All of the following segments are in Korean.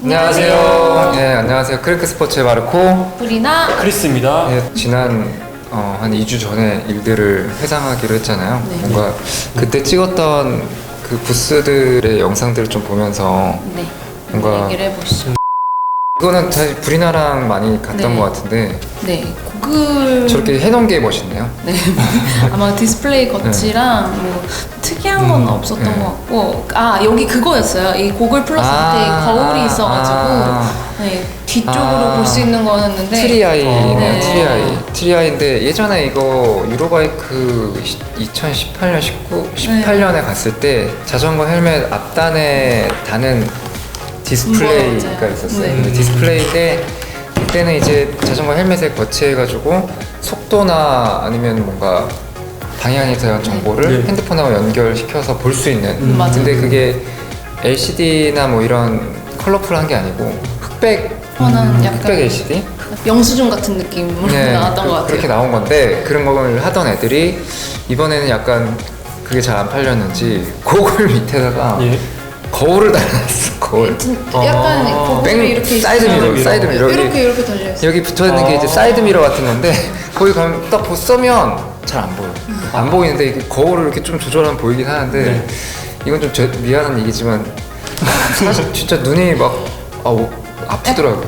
안녕하세요. 네, 안녕하세요. 크랭크 스포츠의 마르코 브리나 크리스입니다. 네, 지난 한 2주 전에 일들을 회상하기로 했잖아요. 네. 뭔가 그때 찍었던 그 부스들의 영상들을 좀 보면서 네 뭔가 얘기를 해보시죠. 그거는 사실 브리나랑 많이 갔던 네. 것 같은데 네 곡을 저렇게 해놓은 게 멋있네요. 네 아마 디스플레이 거치랑 뭐 특이한 건 없었던 네. 것 같고 여기 그거였어요. 이 고글 플러스 밑에 거울이 있어가지고 네, 뒤쪽으로 볼 수 있는 거였는데 트리아이네요. 네. 트리아이인데 예전에 이거 유로바이크 2018년 18년에 갔을 때 자전거 헬멧 앞단에 다는 디스플레이가 맞아요. 있었어요. 네. 근데 디스플레이인데 그때는 이제 자전거 헬멧에 거치해가지고 속도나 아니면 뭔가 방향에 대한 정보를 네. 핸드폰하고 연결시켜서 볼 수 있는. 맞아요. 근데 그게 LCD나 뭐 이런 컬러풀한 게 아니고 흑백 약간 흑백 LCD? 영수증 같은 느낌으로 나왔던 것 같아요. 그렇게 나온 건데 그런 걸 하던 애들이 이번에는 약간 그게 잘 안 팔렸는지 고글 밑에다가 예. 거울을 달아놨어. 거울. 약간 고글이 이렇게 사이드 있어요. 미러, 사이드 미러. 이렇게 달려있어요. 여기 붙어 있는 게 이제 사이드 미러 같은 건데 거기 가면 딱 쏘면 잘 안 보여. 안 보이는데 이게 거울을 이렇게 좀 조절하면 보이긴 하는데 네. 이건 좀 미안한 얘기지만 사실 진짜 눈이 막 아프더라고.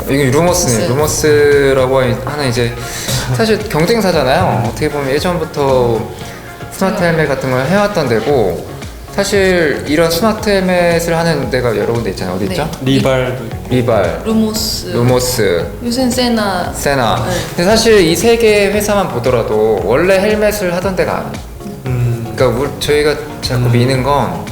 이게 루머스네요. 루머스라고 하는 이제 사실 경쟁사잖아요. 어떻게 보면 예전부터 스마트 헬멧 같은 걸 해왔던 데고 사실 이런 스마트 헬멧을 하는 데가 여러 군데 있잖아요. 어디 있죠? 네. 리발도 리발, 루모스, 요새는 세나 세나. 네. 근데 사실 이 세 개 회사만 보더라도 원래 헬멧을 하던 데가 아니에요. 그러니까 저희가 자꾸 미는 건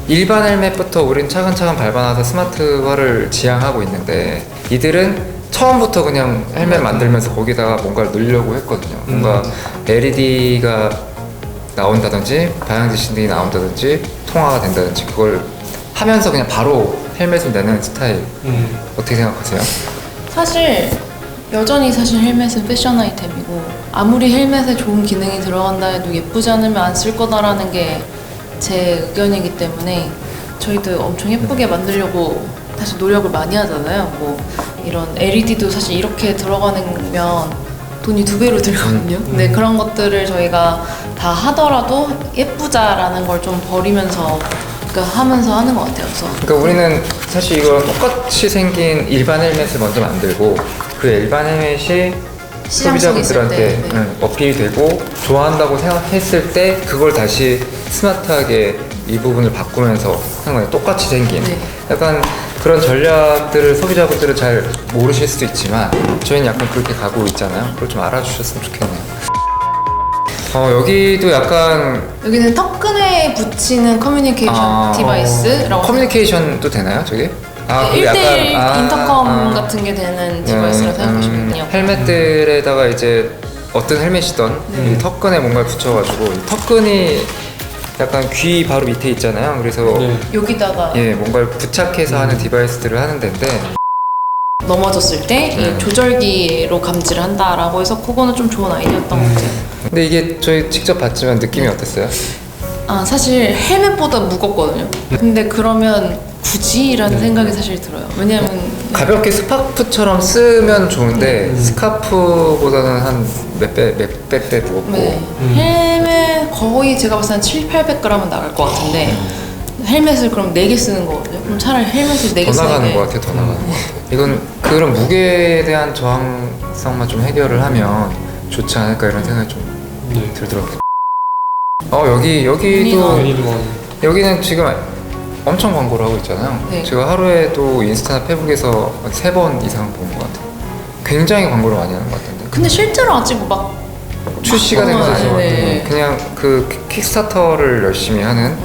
일반 헬멧부터 우린 차근차근 밟아놔서 스마트화를 지향하고 있는데 이들은 처음부터 그냥 헬멧 만들면서 거기다가 뭔가를 넣으려고 했거든요. 뭔가 LED가 나온다든지 방향 지시등이 나온다든지 통화가 된다든지 그걸 하면서 그냥 바로 헬멧을 내는 스타일. 어떻게 생각하세요? 사실 여전히 사실 헬멧은 패션 아이템이고 아무리 헬멧에 좋은 기능이 들어간다 해도 예쁘지 않으면 안 쓸 거다라는 게 제 의견이기 때문에 저희도 엄청 예쁘게 만들려고 사실 노력을 많이 하잖아요. 뭐 이런 LED도 사실 이렇게 들어가면 돈이 2배로 들거든요. 근데 그런 것들을 저희가 다 하더라도 예쁘자라는 걸 좀 버리면서 그러니까 하면서 하는 것 같아요. 그러니까 우리는 사실 이걸 똑같이 생긴 일반 헬멧을 먼저 만들고 그 일반 헬멧이 시장성이 있을 소비자분들한테 때, 네. 어필이 되고 좋아한다고 생각했을 때 그걸 다시 스마트하게 이 부분을 바꾸면서 하는 거예요. 똑같이 생긴. 네. 약간 그런 전략들을 소비자분들은 잘 모르실 수도 있지만 저희는 약간 그렇게 가고 있잖아요. 그걸 좀 알아주셨으면 좋겠네요. 여기도 약간 여기는 턱끈에 붙이는 커뮤니케이션 디바이스라고 커뮤니케이션도 되나요, 저게? 네, 1대1 인터컴 같은 게 되는 디바이스라고 생각하시면 돼요. 헬멧들에다가 이제 어떤 헬멧이던 이 턱끈에 뭔가를 붙여가지고 이 턱끈이 약간 귀 바로 밑에 있잖아요. 그래서 여기다가 뭔가를 부착해서 하는 디바이스들을 하는 데인데 넘어졌을 때 이 조절기로 감지를 한다라고 해서 그거는 좀 좋은 아이디어였던 것 같아요. 근데 이게 저희 직접 봤지만 느낌이 어땠어요? 사실 헬멧보다 무겁거든요. 근데 그러면 굳이라는 생각이 사실 들어요. 왜냐면 가볍게 스카프처럼 쓰면 좋은데 스카프보다는 한 몇백 배 무겁고 헬멧 거의 제가 봤을 때 700~800g은 나갈 것 같은데 헬멧을 그럼 4개 쓰는 거거든요. 그럼 차라리 헬멧을 4개 쓰는 게 더 나가는 것 같아요. 더 나가는 것 같아요. 이건 그런 무게에 대한 저항성만 좀 해결을 하면 좋지 않을까 이런 생각이 좀 들더라고요. 여기는 지금 엄청 광고를 하고 있잖아요. 네. 제가 하루에도 인스타나 페북에서 3번 이상 본 것 같아요. 굉장히 광고를 많이 하는 것 같은데. 근데 실제로 아직 막 출시가 된 건 아니고 네. 그냥 그 킥스타터를 열심히 하는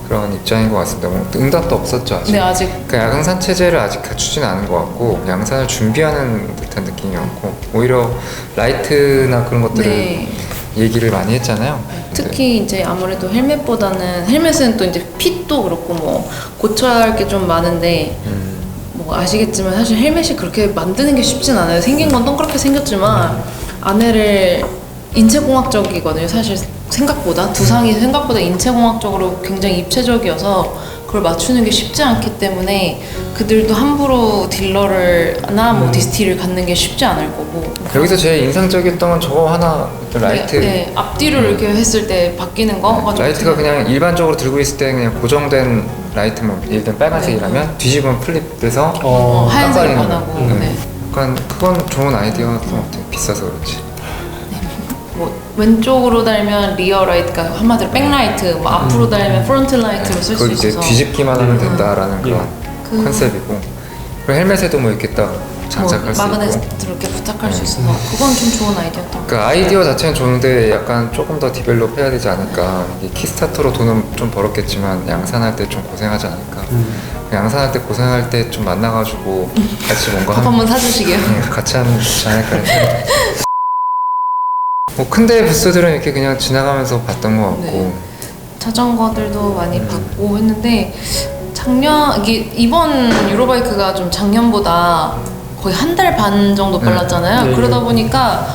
그런 입장인 것 같습니다. 뭐 응답도 없었죠 아직. 네, 아직 그 야광산 체제를 아직 갖추지는 않은 것 같고 양산을 준비하는 듯한 느낌이었고 오히려 라이트나 그런 것들을 얘기를 많이 했잖아요. 특히 이제 아무래도 헬멧은 또 이제 핏도 그렇고 뭐 고쳐야 할 게 좀 많은데 뭐 아시겠지만 사실 헬멧이 그렇게 만드는 게 쉽진 않아요. 생긴 건 동그랗게 생겼지만 안에를 인체공학적이거든요. 사실 생각보다 두상이 생각보다 인체공학적으로 굉장히 입체적이어서 그걸 맞추는 게 쉽지 않기 때문에 그들도 함부로 딜러를,나 뭐 디스티를 갖는 게 쉽지 않을 거고. 여기서 제일 인상적이었던 건 저거 하나, 라이트. 네, 앞뒤를 이렇게 했을 때 바뀌는 거. 라이트가 그냥 일반적으로 들고 있을 때 그냥 고정된 라이트면, 예를 들면 빨간색이라면 뒤집으면 플립돼서 하얀색이 깜빡이는 변하고. 거. 네. 약간 그건 좋은 아이디어였던 것 같아요. 비싸서 그렇지. 뭐 왼쪽으로 달면 리어 라이트가 한마디로 백라이트, 뭐 앞으로 달면 프론트 라이트로 쓸 수 그걸 이제 있어서 뒤집기만 하면 된다라는 그런 그- 컨셉이고, 그리고 헬멧에도 뭐 이렇게 딱 장착할 수 있고. 마그넷으로 이렇게 부탁할 수 있어서 그건 좀 좋은 아이디어였던 것 그 아이디어 자체는 좋은데 약간 조금 더 디벨롭 해야 되지 않을까. 이게 키스타터로 돈은 좀 벌었겠지만 양산할 때 좀 고생하지 않을까. 양산할 때 고생할 때 좀 만나가지고 같이 뭔가 밥 한번 사주시게요. 같이 하면 좋지 않을까 해서. 뭐 큰데 부스들은 이렇게 그냥 지나가면서 봤던 것 같고. 네. 자전거들도 많이 봤고 했는데 이번 유로바이크가 좀 작년보다 거의 한 달 반 정도 빨랐잖아요. 네. 그러다 보니까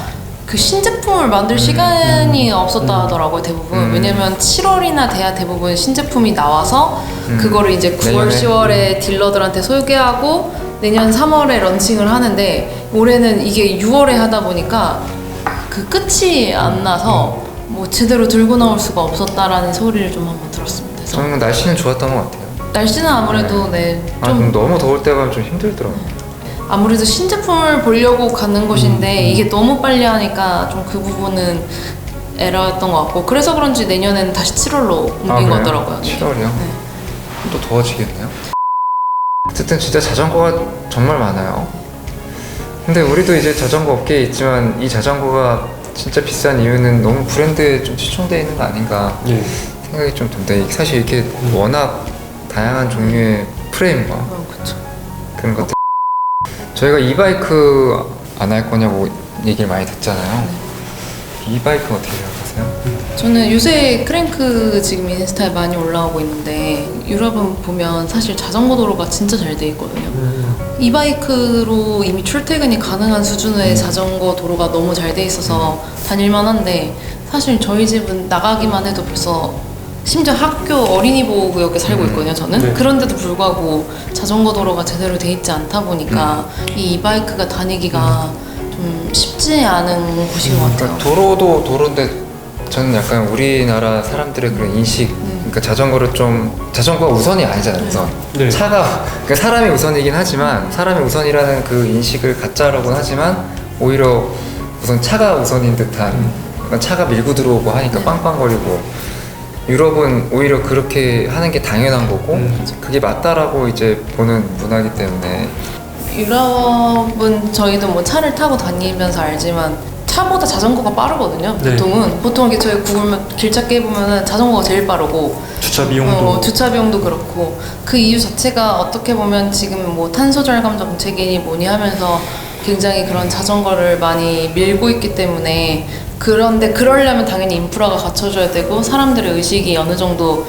그 신제품을 만들 시간이 없었다 하더라고요, 대부분. 왜냐면 7월이나 돼야 대부분 신제품이 나와서 그거를 이제 9월, 내년에? 10월에 딜러들한테 소개하고 내년 3월에 런칭을 하는데 올해는 이게 6월에 하다 보니까 그 끝이 안 나서 뭐 제대로 들고 나올 수가 없었다라는 소리를 좀 한번 들었습니다. 그래서 저는 날씨는 좋았던 것 같아요. 날씨는 아무래도 그럼 너무 더울 때 가면 좀 힘들더라고요. 아무래도 신제품을 보려고 가는 곳인데 이게 너무 빨리 하니까 좀 그 부분은 에러였던 것 같고 그래서 그런지 내년에는 다시 7월로 옮긴 것 같더라고요. 7월이요? 또 더워지겠네요. 어쨌든 진짜 자전거가 정말 많아요. 근데 우리도 이제 자전거 업계에 있지만 이 자전거가 진짜 비싼 이유는 너무 브랜드에 좀 치중되어 있는 거 아닌가 예. 생각이 좀 듭니다. 사실 이렇게 워낙 다양한 종류의 프레임과 그렇죠. 그런 것들. 저희가 이바이크 안 할 거냐고 얘기를 많이 듣잖아요. 이바이크 어떻게 생각하세요? 저는 요새 크랭크 지금 인스타에 많이 올라오고 있는데 유럽은 보면 사실 자전거 도로가 진짜 잘 돼 있거든요. 이바이크로 이미 출퇴근이 가능한 수준의 자전거 도로가 너무 잘 돼 있어서 다닐만 한데 사실 저희 집은 나가기만 해도 벌써 심지어 학교 어린이 보호구역에 살고 있거든요, 저는. 네. 그런데도 불구하고 자전거 도로가 제대로 돼 있지 않다 보니까 이 이바이크가 다니기가 좀 쉽지 않은 곳인 것 같아요. 그러니까 도로도 도로인데 저는 약간 우리나라 사람들의 그런 인식, 그러니까 자전거가 우선이 아니잖아요, 우선. 네. 그러니까 사람이 우선이긴 하지만 사람이 우선이라는 그 인식을 가짜라고는 하지만 오히려 우선 차가 우선인 듯한 약간 차가 밀고 들어오고 하니까 빵빵거리고 유럽은 오히려 그렇게 하는 게 당연한 거고 그게 맞다라고 이제 보는 문화이기 때문에 유럽은 저희도 뭐 차를 타고 다니면서 알지만 차보다 자전거가 빠르거든요. 네. 보통 이렇게 저희 구글맵 길 찾기 해보면은 자전거가 제일 빠르고 주차 비용도 주차 비용도 그렇고 그 이유 자체가 어떻게 보면 지금 뭐 탄소 절감 정책이니 뭐니 하면서 굉장히 그런 자전거를 많이 밀고 있기 때문에 그런데 그러려면 당연히 인프라가 갖춰져야 되고 사람들의 의식이 어느 정도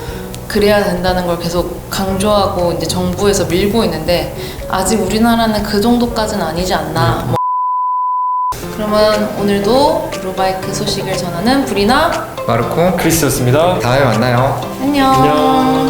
그래야 된다는 걸 계속 강조하고 이제 정부에서 밀고 있는데 아직 우리나라는 그 정도까지는 아니지 않나. 그러면 오늘도 유로바이크 소식을 전하는 브리나 마르코 크리스였습니다. 네. 다음에 만나요. 안녕. 안녕.